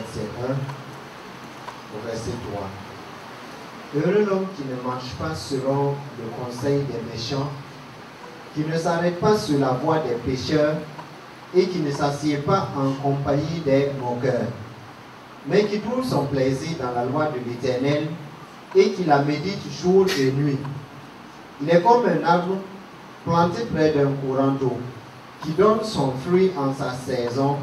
verset 1 au verset 3. Heureux l'homme qui ne marche pas selon le conseil des méchants, qui ne s'arrête pas sur la voie des pécheurs et qui ne s'assied pas en compagnie des moqueurs, mais qui trouve son plaisir dans la loi de l'Éternel et qui la médite jour et nuit. Il est comme un arbre planté près d'un courant d'eau, qui donne son fruit en sa saison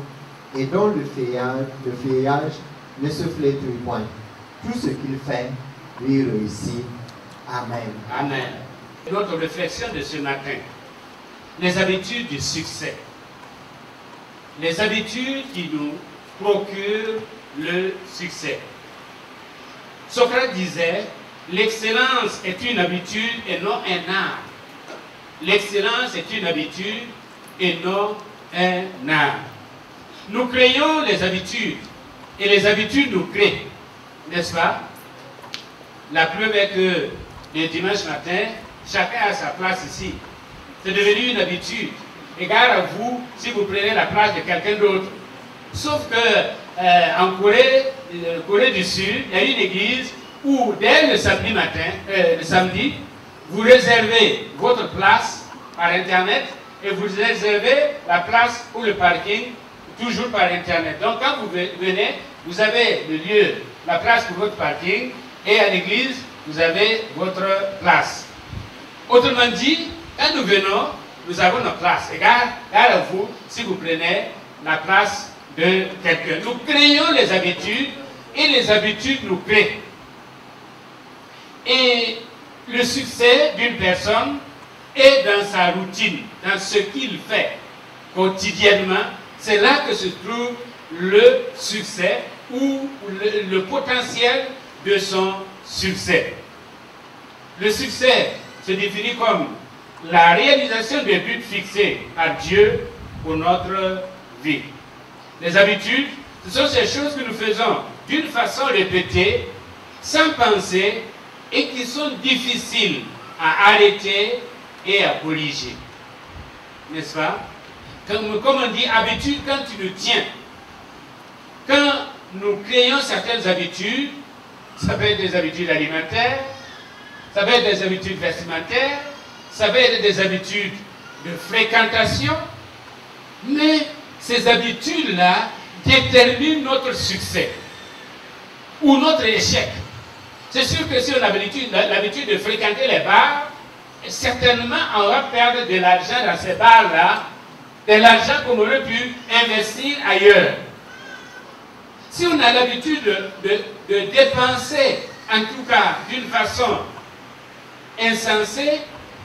et dont le feuillage ne se flétrit point. Tout ce qu'il fait lui réussit. Amen. Amen. Notre réflexion de ce matin, les habitudes du succès. Les habitudes qui nous procurent le succès. Socrate disait, l'excellence est une habitude et non un art. L'excellence est une habitude et non un art. Nous créons les habitudes et les habitudes nous créent, n'est-ce pas? La preuve est que le dimanche matin, chacun a sa place ici. C'est devenu une habitude. Égard à vous si vous prenez la place de quelqu'un d'autre. Sauf que en Corée du Sud, il y a une église où dès le samedi matin, vous réservez votre place par Internet et vous réservez la place pour le parking toujours par Internet. Donc quand vous venez, vous avez le lieu, la place pour votre parking et à l'église, vous avez votre place. Autrement dit, quand nous venons, nous avons notre place. Regarde à vous si vous prenez la place de quelqu'un. Nous créons les habitudes et les habitudes nous créent. Et le succès d'une personne est dans sa routine, dans ce qu'il fait quotidiennement. C'est là que se trouve le succès ou le potentiel de son succès. Le succès se définit comme la réalisation des buts fixés par Dieu pour notre vie. Les habitudes, ce sont ces choses que nous faisons d'une façon répétée, sans penser, et qui sont difficiles à arrêter et à corriger. N'est-ce pas? Comme on dit, habitude quand tu le tiens. Quand nous créons certaines habitudes, ça peut être des habitudes alimentaires, ça peut être des habitudes vestimentaires, ça peut être des habitudes de fréquentation, mais ces habitudes-là déterminent notre succès ou notre échec. C'est sûr que si on a l'habitude de fréquenter les bars, certainement on va perdre de l'argent dans ces bars-là, de l'argent qu'on aurait pu investir ailleurs. Si on a l'habitude de dépenser, en tout cas d'une façon insensée,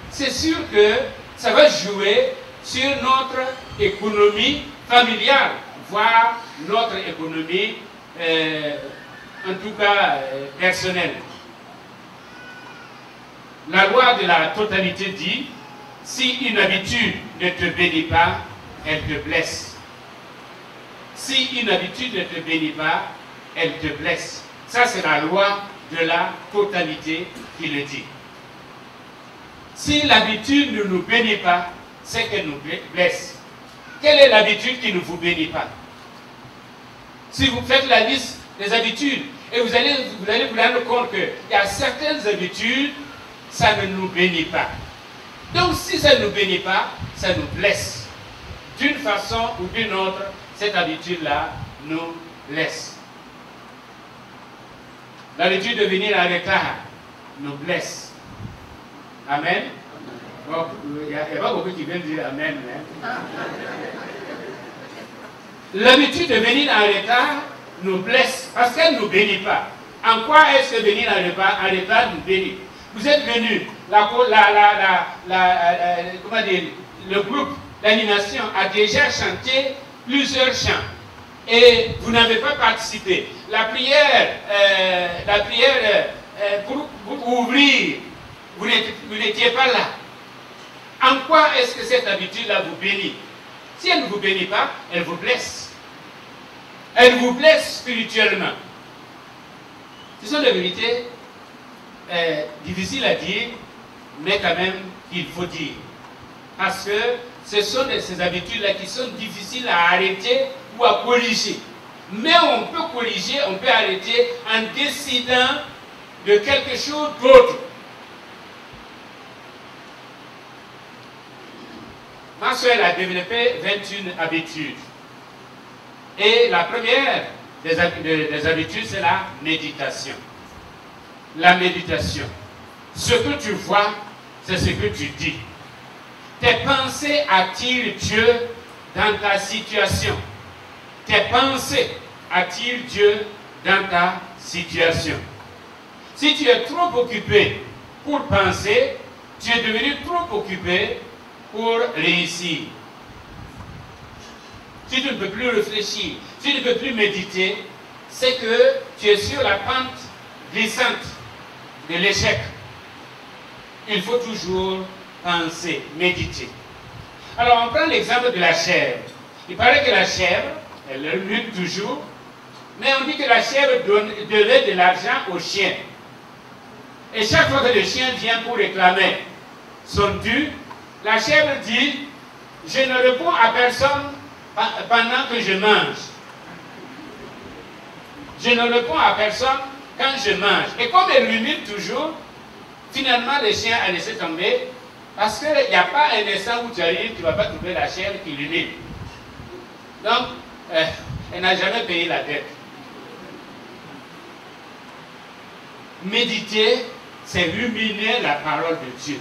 c'est sûr que ça va jouer sur notre économie familiale, voire notre économie, en tout cas personnelle. La loi de la totalité dit, si une habitude ne te bénit pas, elle te blesse. Si une habitude ne te bénit pas, elle te blesse. Ça, c'est la loi de la totalité qui le dit. Si l'habitude ne nous bénit pas, c'est qu'elle nous blesse. Quelle est l'habitude qui ne vous bénit pas? Si vous faites la liste des habitudes, et vous allez vous rendre compte qu'il y a certaines habitudes, ça ne nous bénit pas. Donc si ça ne nous bénit pas, ça nous blesse. D'une façon ou d'une autre, cette habitude-là nous blesse. L'habitude de venir en retard nous blesse. Amen. Bon, il n'y a pas beaucoup qui viennent dire Amen. L'habitude de venir en retard nous blesse parce qu'elle ne nous bénit pas. En quoi est-ce que venir en retard nous bénit? Vous êtes venu, comment dire, le groupe d'animation a déjà chanté plusieurs chants et vous n'avez pas participé. La prière pour ouvrir, vous n'étiez pas là. En quoi est-ce que cette habitude-là vous bénit? Si elle ne vous bénit pas, elle vous blesse. Elle vous blesse spirituellement. Ce sont des vérités difficiles à dire, mais quand même qu'il faut dire. Parce que ce sont ces habitudes-là qui sont difficiles à arrêter ou à corriger. Mais on peut corriger, on peut arrêter en décidant de quelque chose d'autre. Ma soeur a développé 21 habitudes. Et la première des habitudes, c'est la méditation. La méditation. Ce que tu vois, c'est ce que tu dis. Tes pensées attirent Dieu dans ta situation. Tes pensées attirent Dieu dans ta situation. Si tu es trop occupé pour penser, tu es devenu trop occupé pour réussir. Si tu ne peux plus réfléchir, si tu ne peux plus méditer, c'est que tu es sur la pente glissante de l'échec. Il faut toujours penser, méditer. Alors on prend l'exemple de la chèvre. Il paraît que la chèvre, elle lutte toujours, mais on dit que la chèvre devait de l'argent au chien. Et chaque fois que le chien vient pour réclamer son dû, la chèvre dit, je ne réponds à personne pendant que je mange. Je ne réponds à personne quand je mange. Et comme elle rumine toujours, finalement le chien a laissé tomber, parce qu'il n'y a pas un instant où tu arrives, tu ne vas pas trouver la chèvre qui rumine. Donc, elle n'a jamais payé la dette. Méditer, c'est ruminer la parole de Dieu.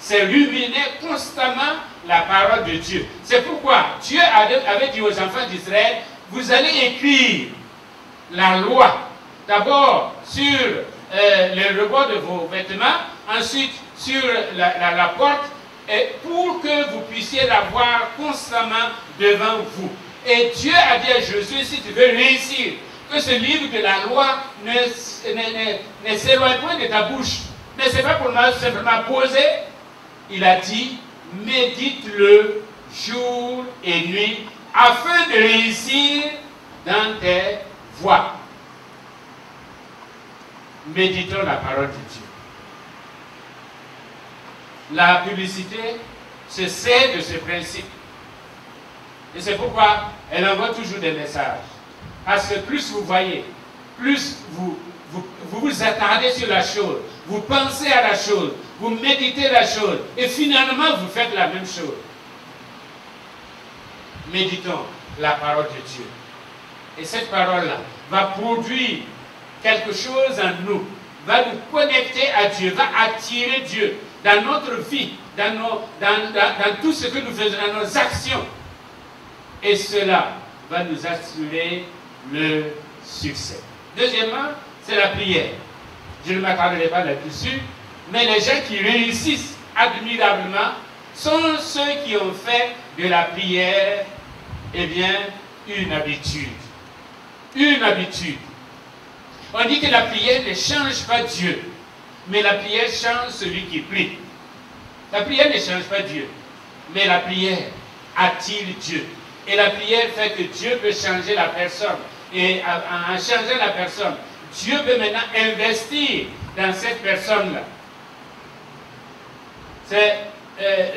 C'est ruminer constamment la parole de Dieu. C'est pourquoi Dieu avait dit aux enfants d'Israël, vous allez écrire la loi, d'abord sur le rebord de vos vêtements, ensuite sur la porte, et pour que vous puissiez la voir constamment devant vous. Et Dieu a dit à Josué, si tu veux réussir, que ce livre de la loi ne s'éloigne point de ta bouche. Mais ce n'est pas pour moi simplement poser. Il a dit, médite-le jour et nuit, afin de réussir dans tes voies. Méditons la parole de Dieu. La publicité se sert de ce principe. Et c'est pourquoi elle envoie toujours des messages. Parce que plus vous voyez, plus vous attardez sur la chose, vous pensez à la chose, vous méditez la chose, et finalement vous faites la même chose. Méditons la parole de Dieu. Et cette parole-là va produire quelque chose en nous, va nous connecter à Dieu, va attirer Dieu dans notre vie, dans tout ce que nous faisons, dans nos actions. Et cela va nous assurer le succès. Deuxièmement, c'est la prière. Je ne m'attarderai pas là-dessus, mais les gens qui réussissent admirablement sont ceux qui ont fait de la prière, eh bien, une habitude. Une habitude. On dit que la prière ne change pas Dieu, mais la prière change celui qui prie. La prière ne change pas Dieu, mais la prière attire Dieu. Et la prière fait que Dieu peut changer la personne. Et en changeant la personne, Dieu peut maintenant investir dans cette personne-là. C'est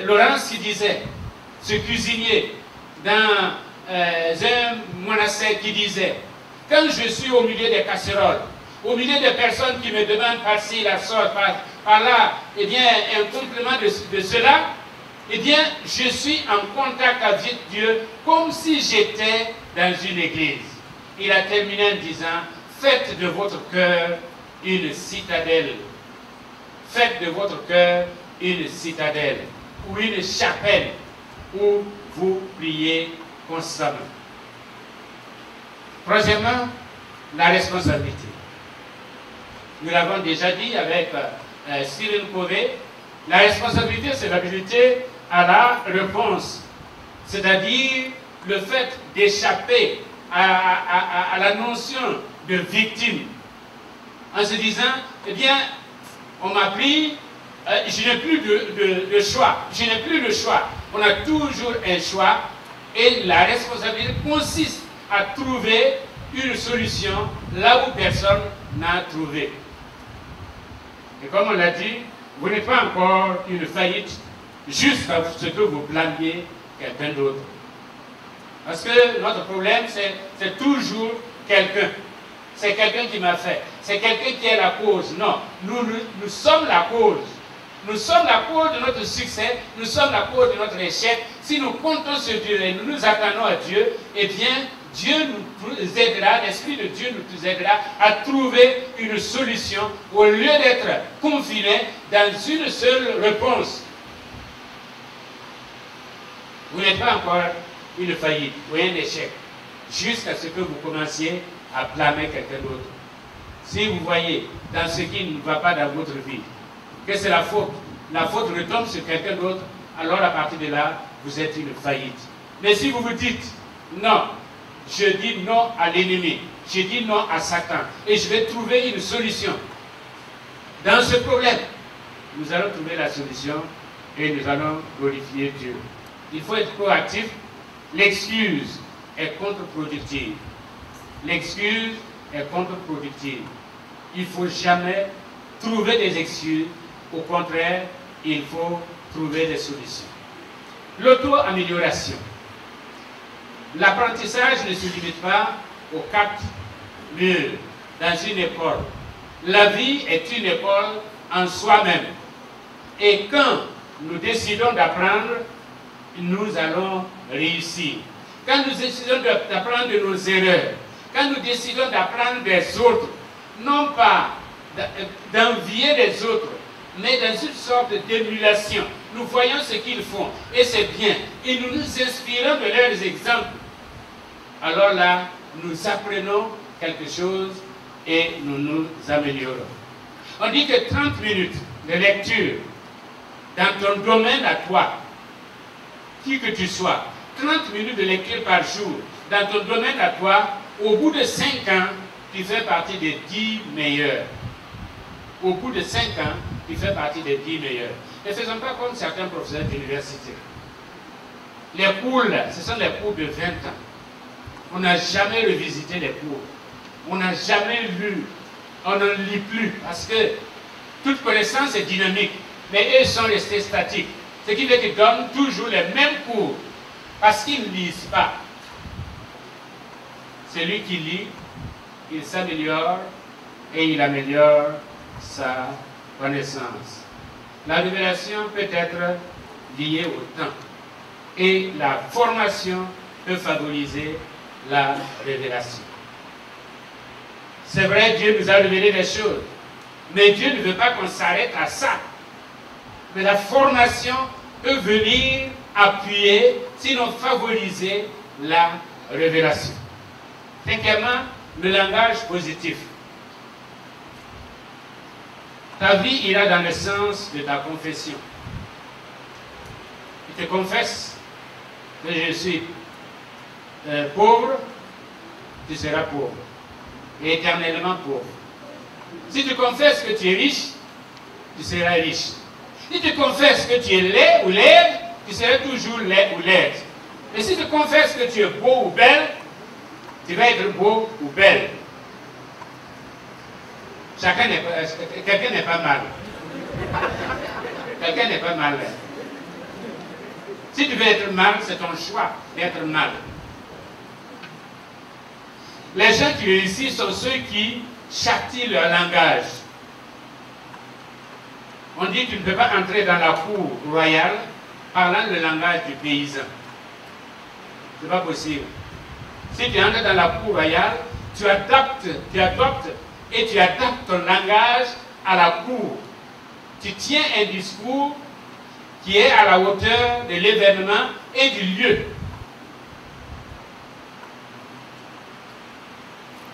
Laurence qui disait, ce cuisinier, dans un monastère qui disait, quand je suis au milieu des casseroles, au milieu des personnes qui me demandent par-ci, la sorte, par là, eh bien, un complément de cela, eh bien, je suis en contact avec Dieu comme si j'étais dans une église. Il a terminé en disant, faites de votre cœur une citadelle. Faites de votre cœur une citadelle ou une chapelle où vous priez constamment. Troisièmement, la responsabilité. Nous l'avons déjà dit avec Cyril Covey, la responsabilité, c'est l'habilité à la réponse, c'est-à-dire le fait d'échapper à la notion de victime, en se disant, eh bien, on m'a pris, je n'ai plus de choix, je n'ai plus le choix. On a toujours un choix, et la responsabilité consiste à trouver une solution là où personne n'a trouvé. Et comme on l'a dit, vous n'êtes pas encore une faillite juste parce que vous blâmiez quelqu'un d'autre. Parce que notre problème, c'est toujours quelqu'un. C'est quelqu'un qui m'a fait. C'est quelqu'un qui est la cause. Non, nous sommes la cause. Nous sommes la cause de notre succès. Nous sommes la cause de notre échec. Si nous comptons sur Dieu et nous nous attendons à Dieu, eh bien, Dieu nous aidera, l'Esprit de Dieu nous aidera à trouver une solution au lieu d'être confinés dans une seule réponse. Vous n'êtes pas encore une faillite ou un échec jusqu'à ce que vous commenciez à blâmer quelqu'un d'autre. Si vous voyez dans ce qui ne va pas dans votre vie que c'est la faute retombe sur quelqu'un d'autre, alors à partir de là, vous êtes une faillite. Mais si vous vous dites, non, je dis non à l'ennemi, je dis non à Satan, et je vais trouver une solution dans ce problème, nous allons trouver la solution et nous allons glorifier Dieu. Il faut être proactif. L'excuse est contre-productive. L'excuse est contre-productive. Il ne faut jamais trouver des excuses. Au contraire, il faut trouver des solutions. L'auto-amélioration. L'apprentissage ne se limite pas aux 4 murs dans une école. La vie est une école en soi-même. Et quand nous décidons d'apprendre, nous allons réussir. Quand nous décidons d'apprendre de nos erreurs, quand nous décidons d'apprendre des autres, non pas d'envier les autres, mais dans une sorte d'émulation. Nous voyons ce qu'ils font, et c'est bien, et nous nous inspirons de leurs exemples. Alors là, nous apprenons quelque chose et nous nous améliorons. On dit que 30 minutes de lecture dans ton domaine à toi, qui que tu sois, 30 minutes de lecture par jour dans ton domaine à toi, au bout de 5 ans, tu fais partie des 10 meilleurs. Au bout de 5 ans, tu fais partie des 10 meilleurs. Ne faisons pas comme certains professeurs d'université. Les cours, là, ce sont les cours de 20 ans. On n'a jamais revisité les cours. On n'a jamais lu. On n'en lit plus. Parce que toute connaissance est dynamique. Mais eux sont restés statiques. Ce qui veut qu'ils donnent toujours les mêmes cours. Parce qu'ils ne lisent pas. Celui qui lit, il s'améliore et il améliore sa connaissance. La révélation peut être liée au temps. Et la formation peut favoriser la révélation. C'est vrai, Dieu nous a révélé des choses. Mais Dieu ne veut pas qu'on s'arrête à ça. Mais la formation peut venir appuyer, sinon favoriser la révélation. Cinquièmement, le langage positif. Ta vie ira dans le sens de ta confession. Tu te confesses que je suis pauvre, tu seras pauvre. Et éternellement pauvre. Si tu confesses que tu es riche, tu seras riche. Si tu confesses que tu es laid ou laide, tu seras toujours laid ou laide. Et si tu confesses que tu es beau ou belle, tu vas être beau ou belle. Quelqu'un n'est pas mal. Quelqu'un n'est pas mal. Si tu veux être mal, c'est ton choix d'être mal. Les gens qui réussissent sont ceux qui châtient leur langage. On dit que tu ne peux pas entrer dans la cour royale parlant le langage du paysan. Ce n'est pas possible. Si tu entres dans la cour royale, tu adoptes et tu adaptes ton langage à la cour. Tu tiens un discours qui est à la hauteur de l'événement et du lieu.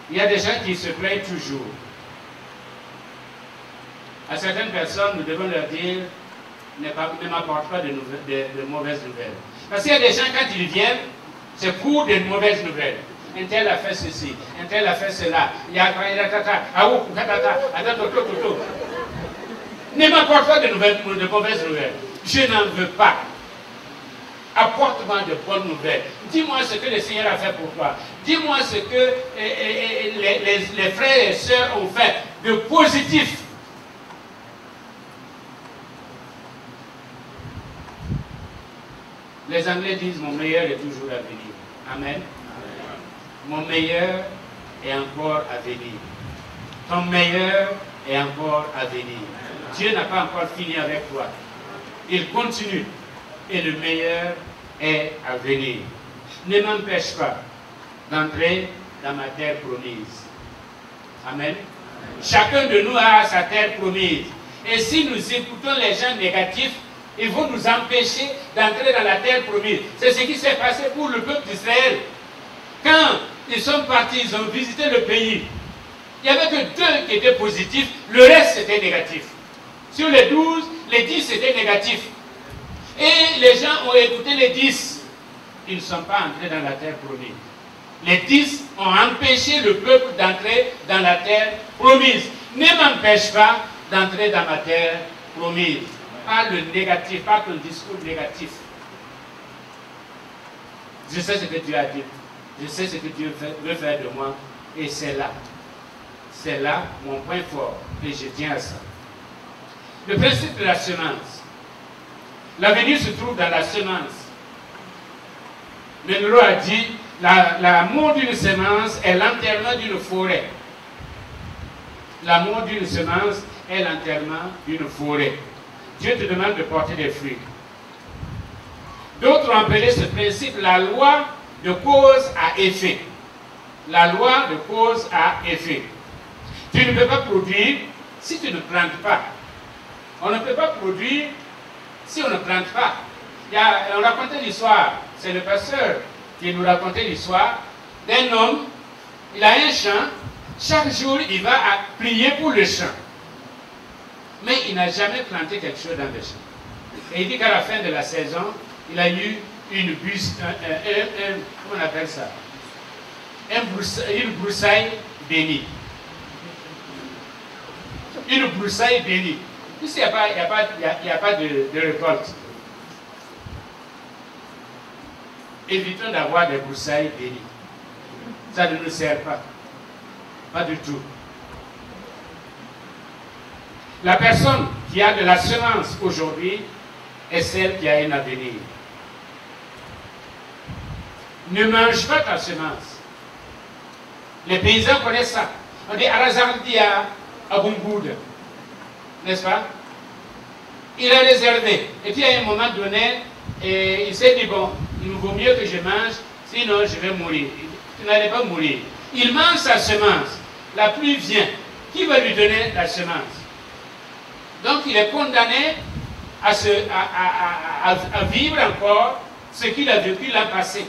Il y a des gens qui se plaignent toujours. À certaines personnes, nous devons leur dire, ne m'apporte pas de mauvaises nouvelles. Parce qu'il y a des gens, quand ils viennent, c'est pour de mauvaises nouvelles. Un tel a fait ceci, un tel a fait cela. Ne m'apporte pas de mauvaises nouvelles. Je n'en veux pas. Apporte-moi de bonnes nouvelles. Dis-moi ce que le Seigneur a fait pour toi. Dis-moi ce que les frères et sœurs ont fait de positif. Les Anglais disent mon meilleur est toujours à venir. Amen. Mon meilleur est encore à venir. Ton meilleur est encore à venir. Dieu n'a pas encore fini avec toi. Il continue. Et le meilleur est à venir. Ne m'empêche pas d'entrer dans ma terre promise. Amen. Chacun de nous a sa terre promise. Et si nous écoutons les gens négatifs, ils vont nous empêcher d'entrer dans la terre promise. C'est ce qui s'est passé pour le peuple d'Israël. Quand ils sont partis, ils ont visité le pays. Il n'y avait que 2 qui étaient positifs, le reste c'était négatif. Sur les 12, les 10 c'était négatif. Et les gens ont écouté les 10. Ils ne sont pas entrés dans la terre promise. Les 10 ont empêché le peuple d'entrer dans la terre promise. Ne m'empêche pas d'entrer dans ma terre promise. Pas le négatif, pas ton discours négatif. Je sais ce que Dieu a dit. Je sais ce que Dieu veut faire de moi. Et c'est là. C'est là mon point fort. Et je tiens à ça. Le principe de la semence. L'avenir se trouve dans la semence. Menelo a dit, l'amour d'une semence est l'enterrement d'une forêt. L'amour d'une semence est l'enterrement d'une forêt. Dieu te demande de porter des fruits. D'autres ont appelé ce principe la loi de cause à effet. La loi de cause à effet. Tu ne peux pas produire si tu ne plantes pas. On ne peut pas produire si on ne plante pas. On racontait l'histoire, c'est le pasteur qui nous racontait l'histoire d'un homme, il a un champ, chaque jour il va prier pour le champ. Mais il n'a jamais planté quelque chose dans le champ. Et il dit qu'à la fin de la saison, il a eu une comment on appelle ça? Une broussaille bénie. Une broussaille bénie. Ici, il n'y a pas de récolte. Évitons d'avoir des broussailles bénies. Ça ne nous sert pas. Pas du tout. La personne qui a de la semence aujourd'hui est celle qui a un avenir. Ne mange pas ta semence. Les paysans connaissent ça. On dit Arazardia Abungoud. N'est-ce pas? Il a réservé. Et puis à un moment donné, il s'est dit, bon, il vaut mieux que je mange, sinon je vais mourir. Tu n'allais pas mourir. Il mange sa semence. La pluie vient. Qui va lui donner la semence? Donc il est condamné à vivre encore ce qu'il a vécu l'an passé.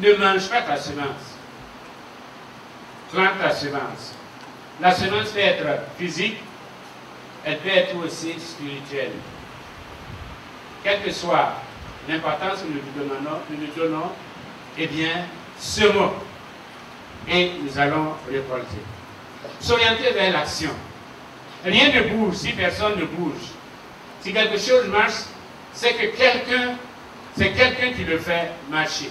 Ne mange pas ta semence. Plante ta semence. La semence peut être physique, elle peut être aussi spirituelle. Quelle que soit l'importance que nous lui donnons, eh bien, semons. Et nous allons récolter. S'orienter vers l'action. Rien ne bouge si personne ne bouge. Si quelque chose marche, c'est que quelqu'un qui le fait marcher.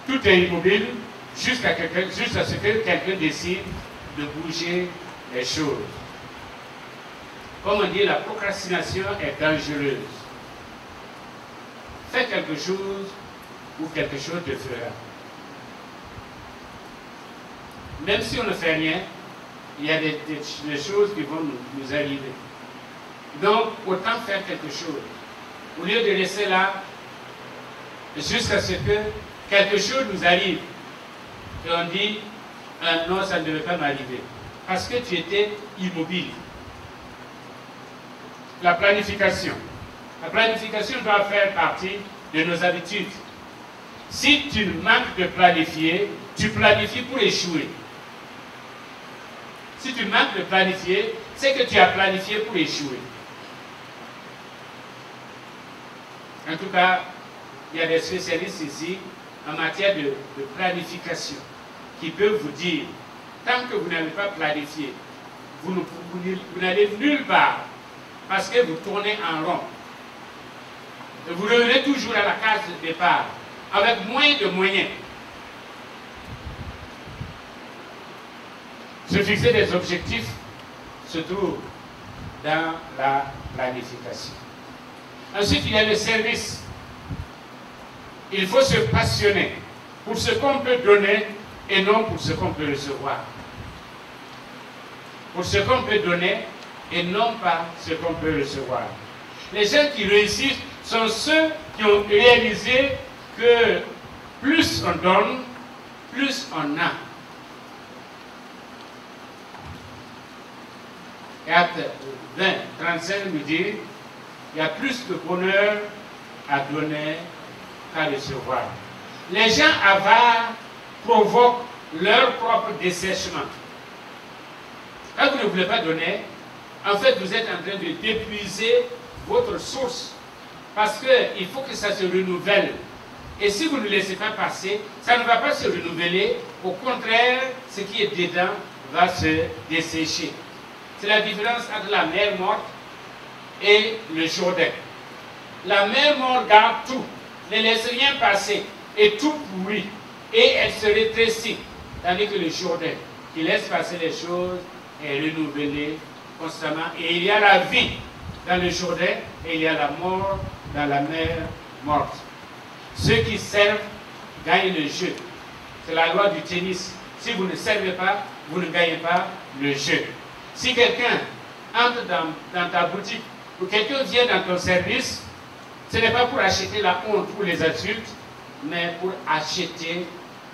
Tout est immobile jusqu'à ce que quelqu'un décide de bouger les choses. Comme on dit, la procrastination est dangereuse. Fais quelque chose ou quelque chose te fera. Même si on ne fait rien, il y a des choses qui vont nous arriver. Donc, autant faire quelque chose. Au lieu de laisser là, jusqu'à ce que quelque chose nous arrive. Et on dit, ah, non, ça ne devait pas m'arriver. Parce que tu étais immobile. La planification. La planification doit faire partie de nos habitudes. Si tu manques de planifier, tu planifies pour échouer. Si tu manques de planifier, c'est que tu as planifié pour échouer. En tout cas, il y a des spécialistes ici en matière de planification qui peuvent vous dire, tant que vous n'avez pas planifié, vous n'allez nulle part parce que vous tournez en rond. Et vous revenez toujours à la case de départ avec moins de moyens. Se fixer des objectifs se trouve dans la planification. Ensuite, il y a le service. Il faut se passionner pour ce qu'on peut donner et non pour ce qu'on peut recevoir. Pour ce qu'on peut donner et non pas ce qu'on peut recevoir. Les gens qui réussissent sont ceux qui ont réalisé que plus on donne, plus on a. Acte 20, 35 nous dit, il y a plus de bonheur à donner qu'à recevoir. Les gens avares provoquent leur propre dessèchement. Quand vous ne voulez pas donner, en fait, vous êtes en train de d'épuiser votre source. Parce qu'il faut que ça se renouvelle. Et si vous ne laissez pas passer, ça ne va pas se renouveler. Au contraire, ce qui est dedans va se dessécher. C'est la différence entre la mer morte et le Jourdain. La mer morte garde tout, ne laisse rien passer, et tout pourrit, et elle se rétrécit. Tandis que le Jourdain, qui laisse passer les choses, est renouvelé constamment. Et il y a la vie dans le Jourdain, et il y a la mort dans la mer morte. Ceux qui servent gagnent le jeu. C'est la loi du tennis. Si vous ne servez pas, vous ne gagnez pas le jeu. Si quelqu'un entre dans ta boutique ou quelqu'un vient dans ton service, ce n'est pas pour acheter la honte ou les insultes, mais pour acheter,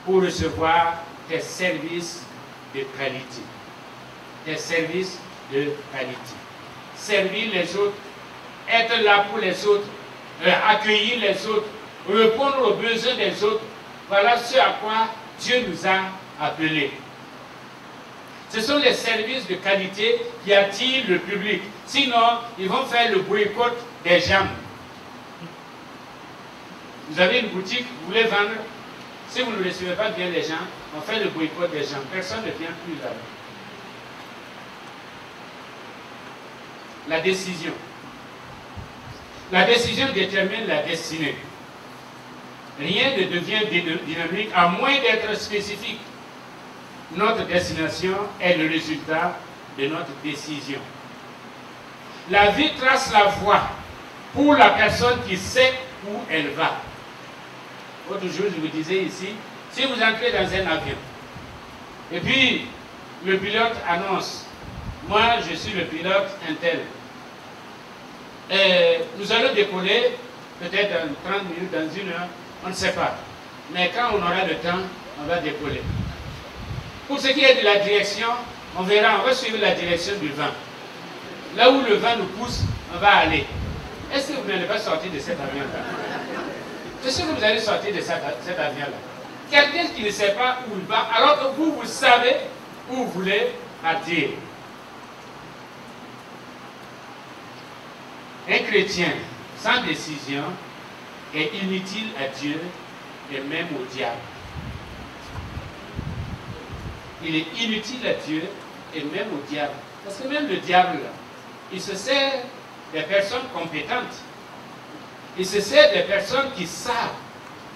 pour recevoir des services de qualité. Des services de qualité. Servir les autres, être là pour les autres, accueillir les autres, répondre aux besoins des autres. Voilà ce à quoi Dieu nous a appelés. Ce sont les services de qualité qui attirent le public. Sinon, ils vont faire le boycott des gens. Vous avez une boutique, vous voulez vendre. Si vous ne recevez pas bien les gens, on fait le boycott des gens. Personne ne vient plus là. La décision. La décision détermine la destinée. Rien ne devient dynamique à moins d'être spécifique. Notre destination est le résultat de notre décision. La vie trace la voie pour la personne qui sait où elle va. L'autre jour, je vous disais ici, si vous entrez dans un avion, et puis le pilote annonce, moi je suis le pilote Intel, et nous allons décoller peut-être dans 30 minutes, dans 1 heure, on ne sait pas. Mais quand on aura le temps, on va décoller. Pour ce qui est de la direction, on verra, on va suivre la direction du vent. Là où le vent nous pousse, on va aller. Est-ce que vous n'allez pas sortir de cet avion-là? Je sais que vous allez sortir de cet avion-là. Quelqu'un qui ne sait pas où il va, alors que vous, vous savez où vous voulez partir. Un chrétien sans décision est inutile à Dieu et même au diable. Il est inutile à Dieu et même au diable. Parce que même le diable, il se sert des personnes compétentes. Il se sert des personnes qui savent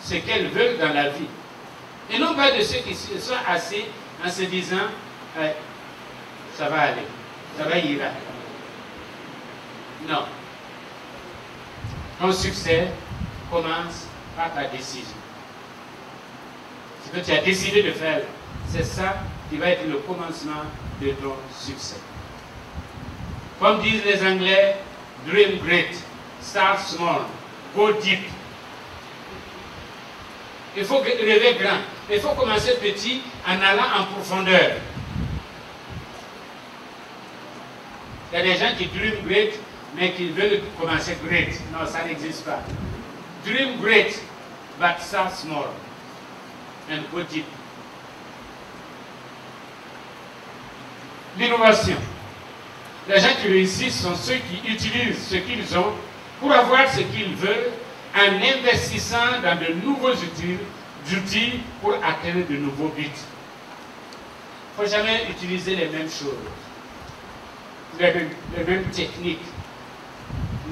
ce qu'elles veulent dans la vie. Et non pas de ceux qui sont assis en se disant ça va aller, ça va ira. Non. Ton succès commence par ta décision. Ce que tu as décidé de faire, c'est ça qui va être le commencement de ton succès. Comme disent les Anglais, dream great, start small, go deep. Il faut rêver grand. Il faut commencer petit en allant en profondeur. Il y a des gens qui dream great, mais qui veulent commencer great. Non, ça n'existe pas. Dream great, but start small and go deep. L'innovation. Les gens qui réussissent sont ceux qui utilisent ce qu'ils ont pour avoir ce qu'ils veulent en investissant dans de nouveaux outils pour atteindre de nouveaux buts. Il ne faut jamais utiliser les mêmes choses, les mêmes techniques.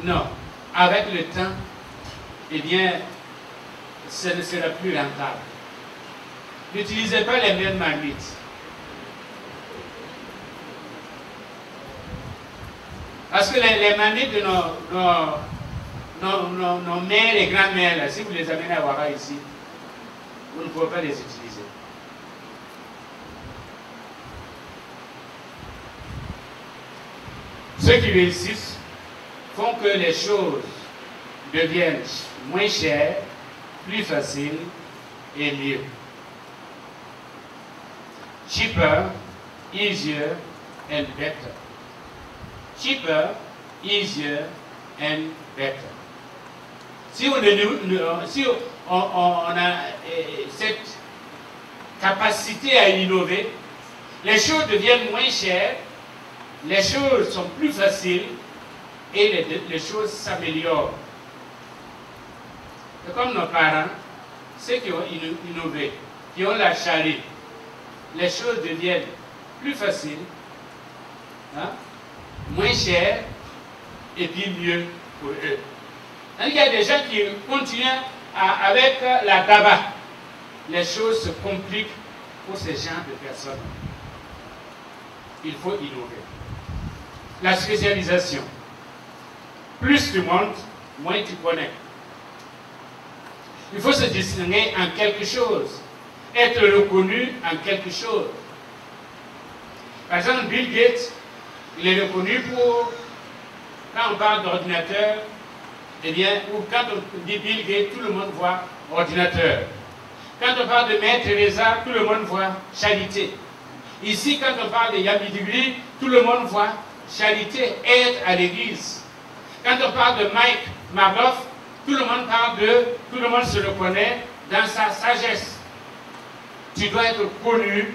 Non. Avec le temps, eh bien, ce ne sera plus rentable. N'utilisez pas les mêmes manites. Parce que les manies de nos mères et grands-mères, là, si vous les amenez à Ouaga ici, vous ne pouvez pas les utiliser. Ceux qui réussissent font que les choses deviennent moins chères, plus faciles et mieux. Cheaper, easier and better. Cheaper, easier and better. Si on a cette capacité à innover, les choses deviennent moins chères, les choses sont plus faciles et les choses s'améliorent. C'est comme nos parents, ceux qui ont innové, qui ont la charité, les choses deviennent plus faciles, hein, moins chères et puis mieux pour eux. Il y a des gens qui continuent avec la tabac. Les choses se compliquent pour ces genres de personnes. Il faut innover. La spécialisation. Plus tu montes, moins tu connais. Il faut se distinguer en quelque chose. Être reconnu en quelque chose. Par exemple, Bill Gates, il est reconnu pour, quand on parle d'ordinateur, eh bien, ou quand on dit Bill Gates, tout le monde voit ordinateur. Quand on parle de Mère Teresa, tout le monde voit charité. Ici, quand on parle de Yamidigri, tout le monde voit charité, aide à l'église. Quand on parle de Mike Marloff, tout le monde se reconnaît dans sa sagesse. Tu dois être connu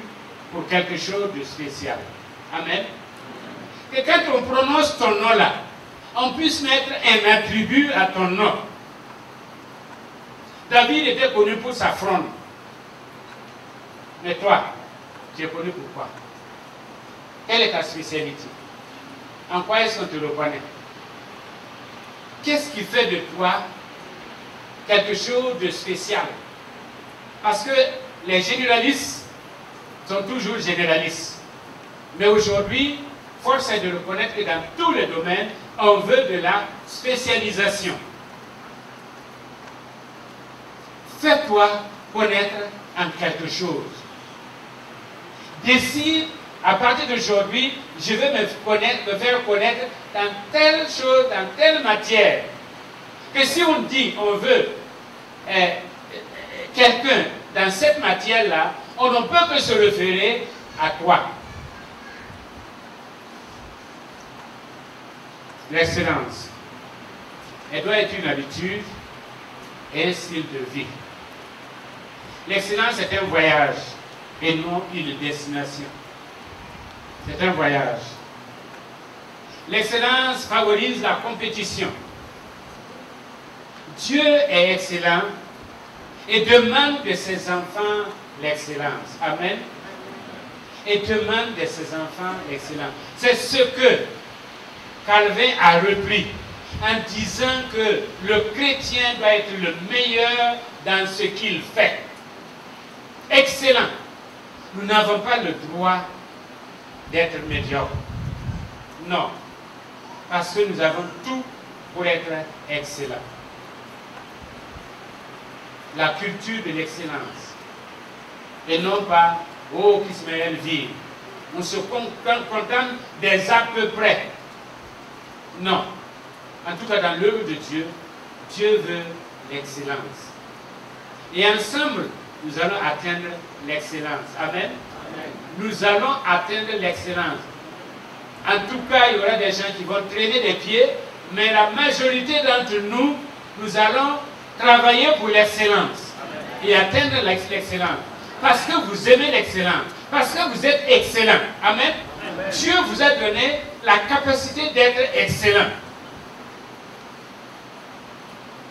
pour quelque chose de spécial. Amen. Que quand on prononce ton nom là, on puisse mettre un attribut à ton nom. David était connu pour sa fronde. Mais toi, tu es connu pour quoi? Quelle est ta spécialité? En quoi est-ce qu'on te reconnaît? Qu'est-ce qui fait de toi quelque chose de spécial? Parce que les généralistes sont toujours généralistes. Mais aujourd'hui, force est de reconnaître que dans tous les domaines, on veut de la spécialisation. Fais-toi connaître en quelque chose. Décide, à partir d'aujourd'hui, je vais me faire connaître dans telle chose, dans telle matière. Que si on dit, on veut quelqu'un dans cette matière-là, on ne peut que se référer à toi. L'excellence, elle doit être une habitude et un style de vie. L'excellence est un voyage et non une destination. C'est un voyage. L'excellence favorise la compétition. Dieu est excellent et demande de ses enfants l'excellence. Amen. Et demande de ses enfants l'excellence. C'est ce que Calvin a repris en disant que le chrétien doit être le meilleur dans ce qu'il fait. Excellent. Nous n'avons pas le droit d'être médiocre. Non. Parce que nous avons tout pour être excellent. La culture de l'excellence. Et non pas, oh, qu'Ismaël vit. On se contente des à peu près. Non. En tout cas, dans l'œuvre de Dieu, Dieu veut l'excellence. Et ensemble, nous allons atteindre l'excellence. Amen. Amen. Nous allons atteindre l'excellence. En tout cas, il y aura des gens qui vont traîner des pieds, mais la majorité d'entre nous, nous allons travailler pour l'excellence et atteindre l'excellence. Parce que vous aimez l'excellence. Parce que vous êtes excellent. Amen. Amen. Dieu vous a donné la capacité d'être excellent.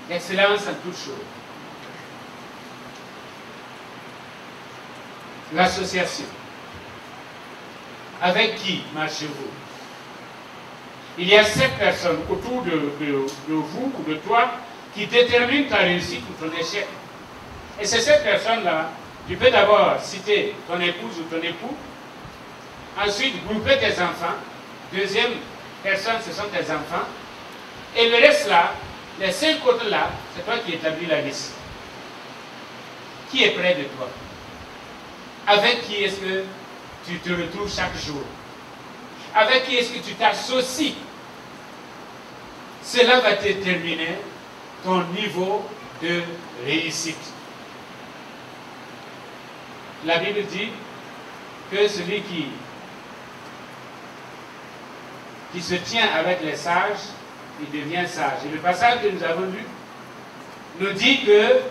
L'excellence en toutes choses. L'association. Avec qui marchez-vous? Il y a 7 personnes autour de vous ou de toi qui déterminent ta réussite ou ton échec. Et c'est cette personne-là, tu peux d'abord citer ton épouse ou ton époux, ensuite grouper tes enfants, deuxième personne, ce sont tes enfants, et le reste là, Les 5 autres là, c'est toi qui établis la liste. Qui est près de toi? Avec qui est-ce que tu te retrouves chaque jour? Avec qui est-ce que tu t'associes? Cela va déterminer ton niveau de réussite. La Bible dit que celui qui se tient avec les sages, il devient sage. Et le passage que nous avons lu nous dit que,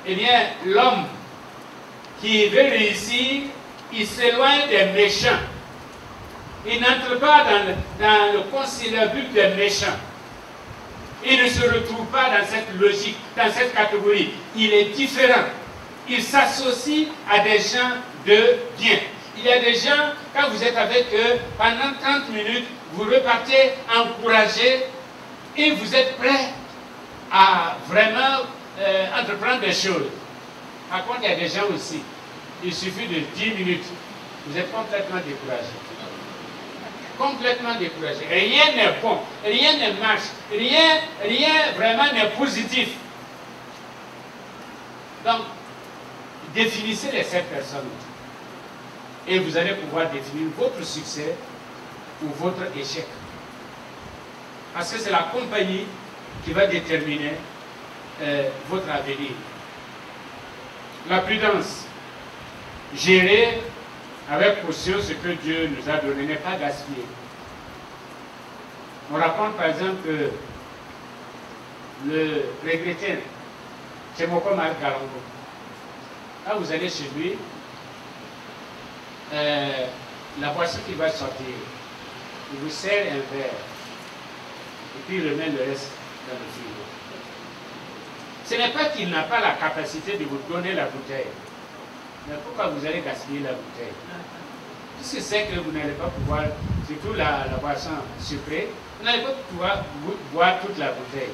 eh bien, l'homme qui veut réussir, il s'éloigne des méchants. Il n'entre pas dans le conciliabule des méchants. Il ne se retrouve pas dans cette logique, dans cette catégorie. Il est différent. Il s'associe à des gens de bien. Il y a des gens, quand vous êtes avec eux, pendant 30 minutes, vous repartez encouragé et vous êtes prêt à vraiment entreprendre des choses. Par contre, il y a des gens aussi, il suffit de 10 minutes, vous êtes complètement découragé. Complètement découragé. Rien n'est bon, rien ne marche, rien vraiment n'est positif. Donc, définissez les 7 personnes et vous allez pouvoir définir votre succès ou votre échec. Parce que c'est la compagnie qui va déterminer votre avenir. La prudence. Gérer avec caution ce que Dieu nous a donné, n'est pas gaspiller. On raconte par exemple que le regretté, c'est Moko Marc Garongo. Quand vous allez chez lui, la boisson qui va sortir, il vous sert un verre et puis il remet le reste dans le frigo. Ce n'est pas qu'il n'a pas la capacité de vous donner la bouteille. Mais pourquoi vous allez gaspiller la bouteille? Puisque c'est que vous n'allez pas pouvoir, surtout la boisson sucrée, vous n'allez pas pouvoir boire toute la bouteille.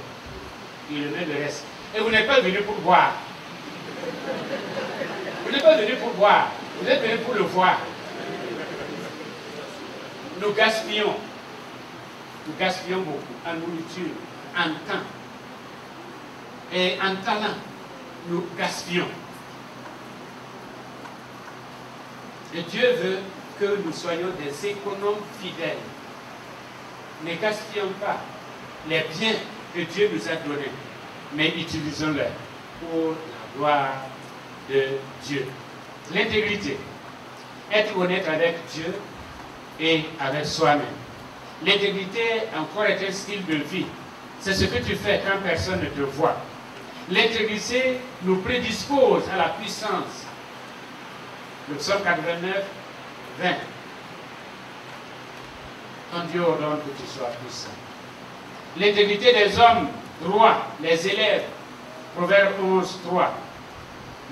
Il remet le reste. Et vous n'êtes pas venu pour boire. Vous n'êtes pas venu pour boire. Vous êtes venu pour le voir. Nous gaspillons. Nous gaspillons beaucoup en nourriture, en temps. Et en talent, nous gaspillons. Et Dieu veut que nous soyons des économes fidèles. Ne gaspillons pas les biens que Dieu nous a donnés, mais utilisons-les pour la gloire de Dieu. L'intégrité. Être honnête avec Dieu et avec soi-même. L'intégrité, encore, est un style de vie. C'est ce que tu fais quand personne ne te voit. L'intégrité nous prédispose à la puissance. Le psaume 89, 20. Ton Dieu ordonne que tu sois puissant. L'intégrité des hommes, droits, les élèves. Proverbe 11, 3.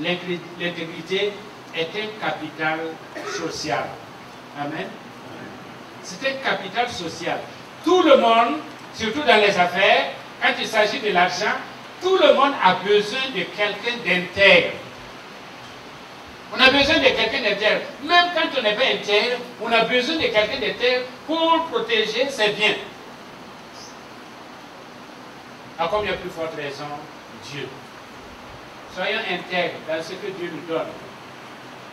L'intégrité est un capital social. Amen. C'est un capital social. Tout le monde, surtout dans les affaires, quand il s'agit de l'argent, tout le monde a besoin de quelqu'un d'intègre. On a besoin de quelqu'un d'intègre. Même quand on n'est pas intègre, on a besoin de quelqu'un d'intègre pour protéger ses biens. À combien plus forte raison, Dieu. Soyons intègres dans ce que Dieu nous donne.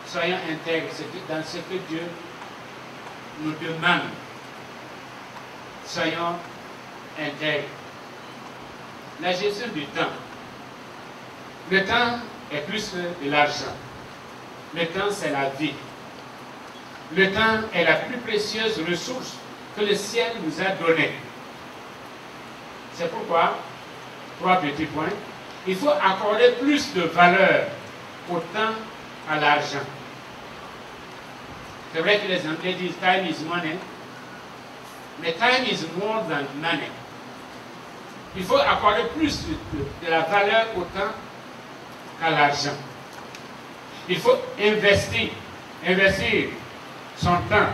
Soyons intègres dans ce que Dieu nous demande. Soyons intègres. La gestion du temps. Le temps est plus que de l'argent. Le temps, c'est la vie. Le temps est la plus précieuse ressource que le ciel nous a donnée. C'est pourquoi, 3 petits points, il faut accorder plus de valeur au temps à l'argent. C'est vrai que les Anglais disent time is money, mais time is more than money. Il faut accorder plus de la valeur au temps qu'à l'argent. Il faut investir son temps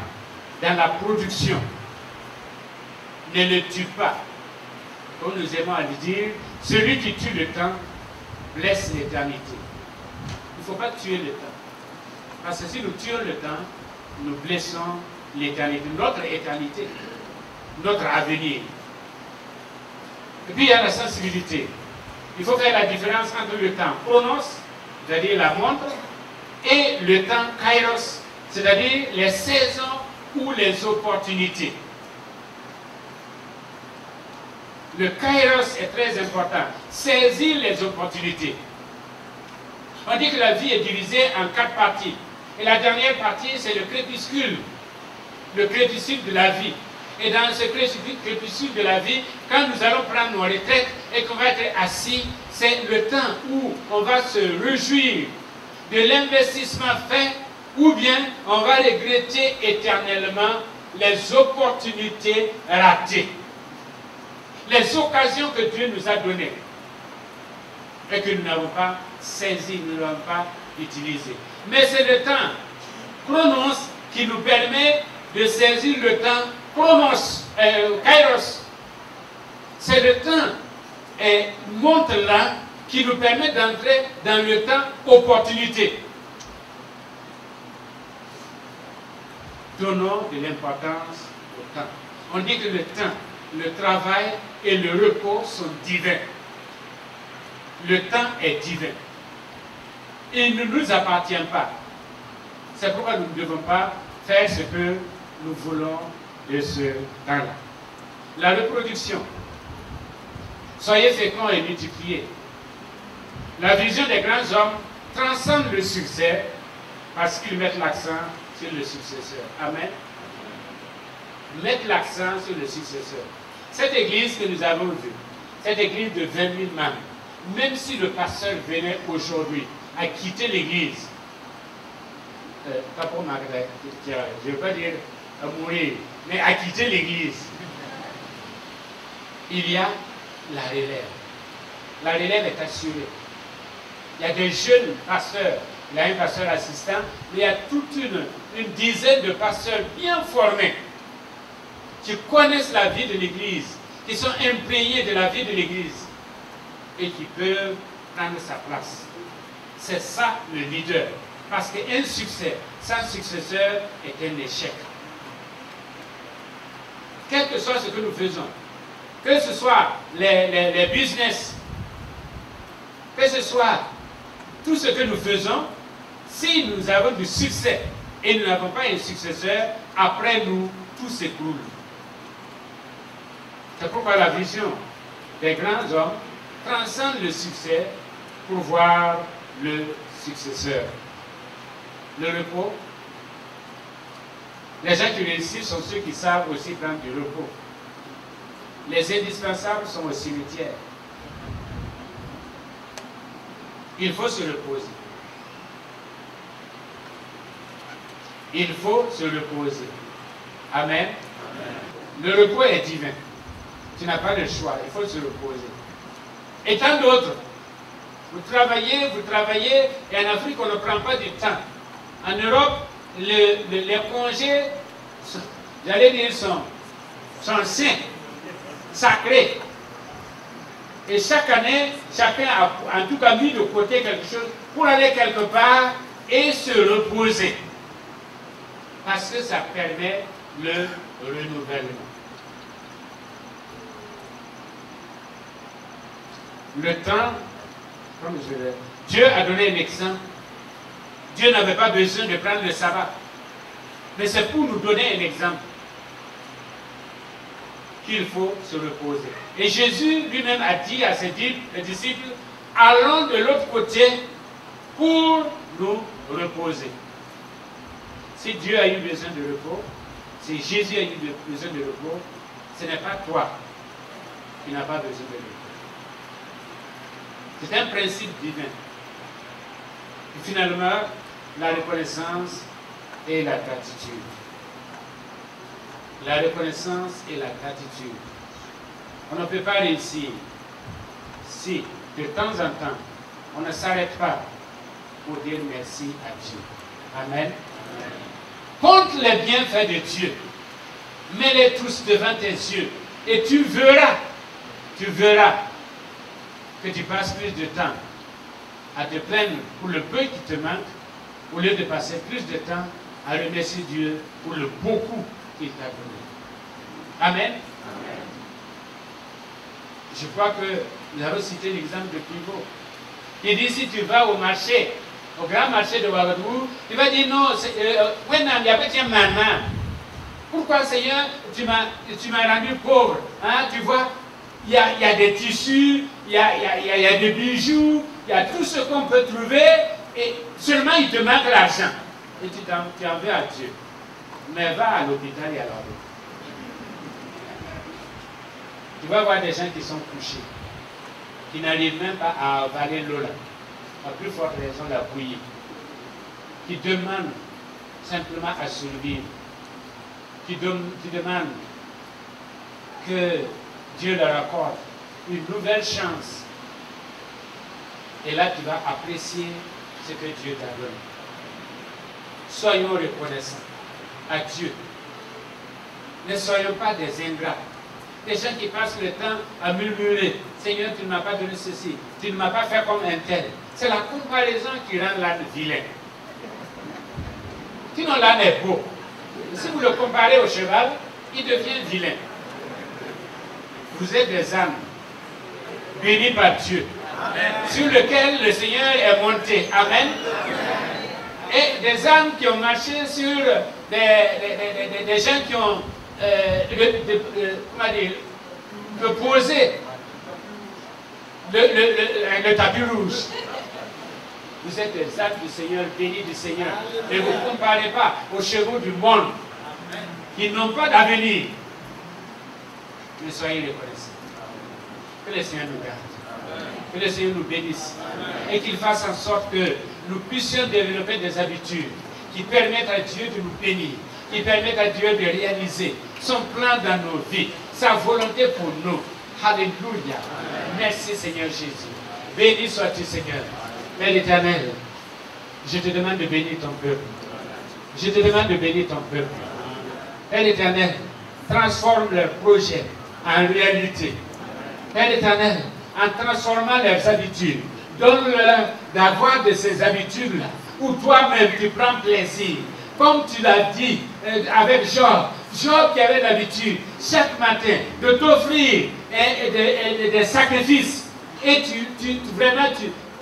dans la production. Ne le tue pas. Comme nous aimons à le dire, celui qui tue le temps blesse l'éternité. Il ne faut pas tuer le temps. Parce que si nous tuons le temps, nous blessons l'éternité, notre éternité, notre avenir. Et puis il y a la sensibilité. Il faut faire la différence entre le temps chronos, c'est-à-dire la montre, et le temps kairos, c'est-à-dire les saisons ou les opportunités. Le kairos est très important. Saisir les opportunités. On dit que la vie est divisée en 4 parties. Et la dernière partie, c'est le crépuscule de la vie. Et dans ce crépuscule de la vie, quand nous allons prendre nos retraites et qu'on va être assis, c'est le temps où on va se réjouir de l'investissement fait, ou bien on va regretter éternellement les opportunités ratées. Les occasions que Dieu nous a données et que nous n'avons pas saisies, nous n'avons pas utilisées. Mais c'est le temps chronos qui nous permet de saisir le temps chronos, kairos. C'est le temps montre là qui nous permet d'entrer dans le temps opportunité. Donnons de l'importance au temps. On dit que le temps, le travail et le repos sont divins. Le temps est divin. Il ne nous appartient pas. C'est pourquoi nous ne devons pas faire ce que nous voulons de ce temps-là. La reproduction. Soyez féconds et multipliez. La vision des grands hommes transcende le succès parce qu'ils mettent l'accent sur le successeur. Amen. Mettre l'accent sur le successeur. Cette église que nous avons vue, cette église de 20 000 membres, même si le pasteur venait aujourd'hui à quitter l'église, pas pour Margaret, je ne veux pas dire à mourir, mais à quitter l'église, il y a la relève. La relève est assurée. Il y a des jeunes pasteurs, il y a un pasteur assistant, mais il y a toute une dizaine de pasteurs bien formés qui connaissent la vie de l'église, qui sont imprégnés de la vie de l'église et qui peuvent prendre sa place. C'est ça le leader. Parce qu'un succès sans successeur est un échec. Quel que soit ce que nous faisons, que ce soit les business, que ce soit tout ce que nous faisons, si nous avons du succès et nous n'avons pas un successeur, après nous, tout s'écroule. C'est pourquoi la vision des grands hommes transcende le succès pour voir le successeur. Le repos. Les gens qui réussissent sont ceux qui savent aussi prendre du repos. Les indispensables sont au cimetière. Il faut se reposer. Il faut se reposer. Amen. Amen. Le repos est divin. Tu n'as pas le choix. Il faut se reposer. Et tant d'autres. Vous travaillez, et en Afrique, on ne prend pas du temps. En Europe, les congés, j'allais dire, sont saints, sacrés. Et chaque année, chacun a en tout cas mis de côté quelque chose pour aller quelque part et se reposer. Parce que ça permet le renouvellement. Le temps, comme je l'ai dit, Dieu a donné un exemple. Dieu n'avait pas besoin de prendre le sabbat. Mais c'est pour nous donner un exemple qu'il faut se reposer. Et Jésus lui-même a dit à ses disciples, allons de l'autre côté pour nous reposer. Si Dieu a eu besoin de repos, si Jésus a eu besoin de repos, ce n'est pas toi qui n'as pas besoin de repos. C'est un principe divin. Et finalement, la reconnaissance et la gratitude. La reconnaissance et la gratitude. On ne peut pas réussir si, de temps en temps, on ne s'arrête pas pour dire merci à Dieu. Amen. Amen. Compte les bienfaits de Dieu. Mets-les tous devant tes yeux. Et tu verras que tu passes plus de temps à te plaindre pour le peu qui te manque, au lieu de passer plus de temps à remercier Dieu pour le beaucoup qu'il t'a donné. Amen. Amen. Je crois que nous avons cité l'exemple de Pivot. Il dit, si tu vas au marché, au grand marché de Ouagadougou, tu vas dire non, pourquoi Seigneur, tu m'as rendu pauvre, hein, tu vois, il y a des tissus, il y a des bijoux, il y a tout ce qu'on peut trouver, et seulement il te manque l'argent. Et tu en veux à Dieu. Mais va à l'hôpital et à l'ordre. Tu vas voir des gens qui sont couchés, qui n'arrivent même pas à avaler l'eau là. À plus forte raison la bouillie, qui demandent simplement à survivre, qui demandent que Dieu leur accorde une nouvelle chance. Et là, tu vas apprécier ce que Dieu t'a donné. Soyons reconnaissants à Dieu. Ne soyons pas des ingrats. Des gens qui passent le temps à murmurer. Seigneur, tu ne m'as pas donné ceci. Tu ne m'as pas fait comme un tel. C'est la comparaison qui rend l'âne vilain. Sinon, l'âne est beau. Si vous le comparez au cheval, il devient vilain. Vous êtes des ânes bénis par Dieu. Amen. Sur lequel le Seigneur est monté. Amen. Et des ânes qui ont marché sur des gens qui ont comment dire, posé le tapis rouge. Vous êtes des ânes du Seigneur, bénis du Seigneur. Ne vous comparez pas aux chevaux du monde qui n'ont pas d'avenir. Mais soyez reconnaissants. Que le Seigneur nous garde. Que le Seigneur nous bénisse. Et qu'il fasse en sorte que nous puissions développer des habitudes qui permettent à Dieu de nous bénir, qui permettent à Dieu de réaliser son plan dans nos vies, sa volonté pour nous. Alléluia. Merci Seigneur Jésus. Béni sois-tu Seigneur. Père éternel, je te demande de bénir ton peuple. Je te demande de bénir ton peuple. Père éternel, transforme leurs projets en réalité. Père éternel, en transformant leurs habitudes, donne-leur d'avoir de ces habitudes-là, où toi-même tu prends plaisir. Comme tu l'as dit avec Job, Job qui avait l'habitude chaque matin de t'offrir des sacrifices. Et vraiment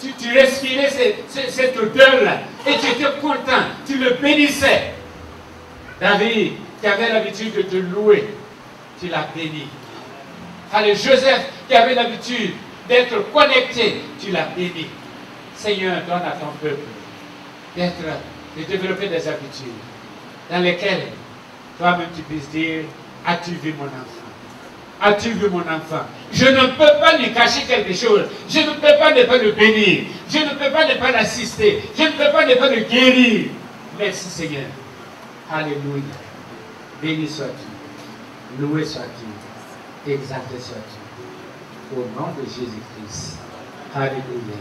tu respirais cette odeur-là. Et tu étais content, tu le bénissais. David, qui avait l'habitude de te louer, tu l'as béni. Allez, Joseph, qui avait l'habitude d'être connecté, tu l'as béni. Seigneur, donne à ton peuple de développer des habitudes dans lesquelles toi-même tu puisses dire, as-tu vu mon enfant? As-tu vu mon enfant? Je ne peux pas lui cacher quelque chose. Je ne peux pas ne pas le bénir. Je ne peux pas ne pas l'assister. Je ne peux pas ne pas le guérir. Merci Seigneur. Alléluia. Béni sois-tu. Loué sois-tu. Exalté sois-tu. Au nom de Jésus-Christ. Alléluia.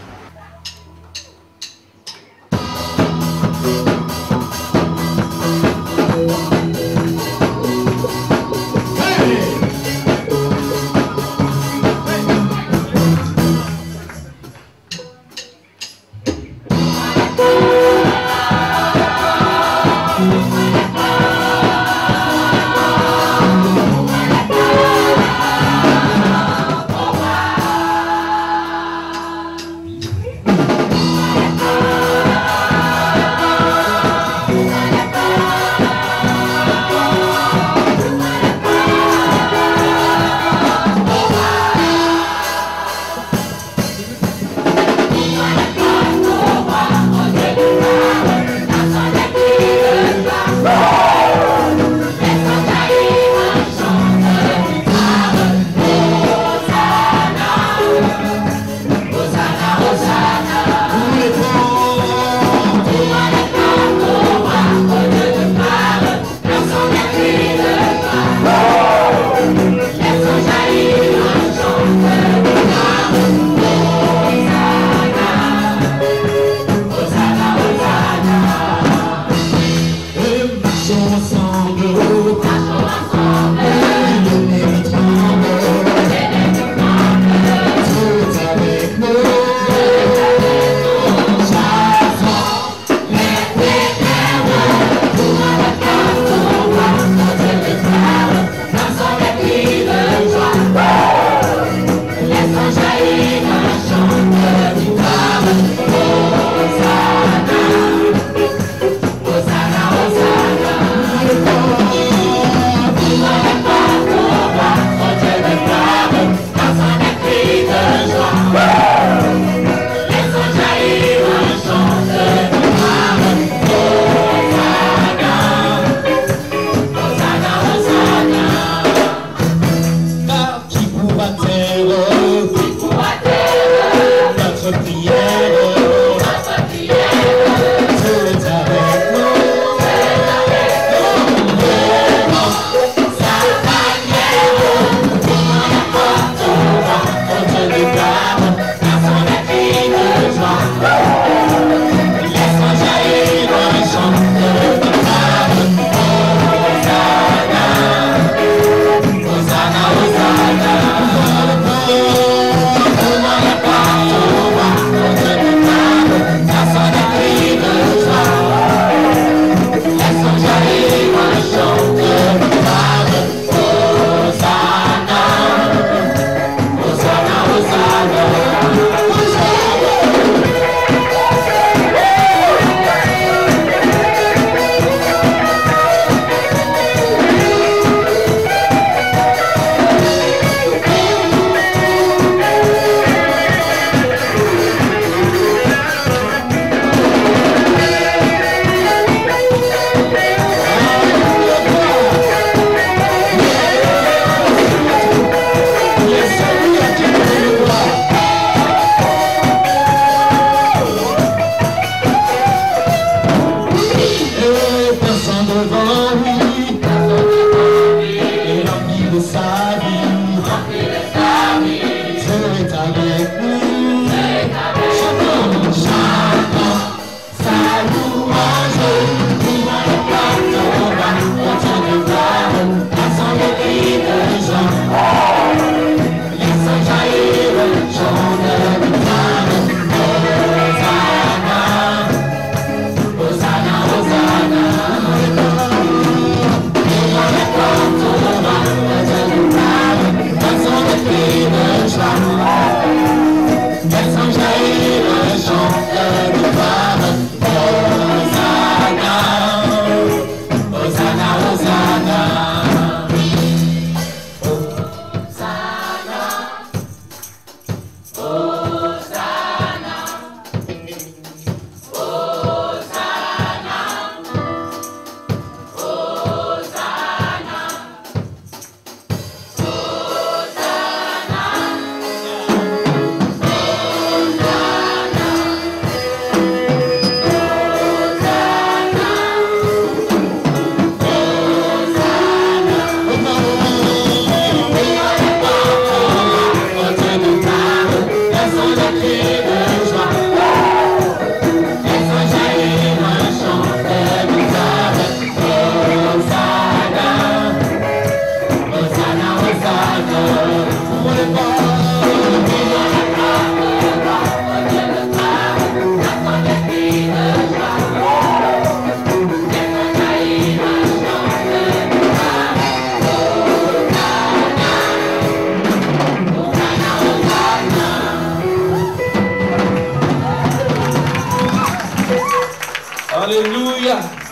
Alléluia.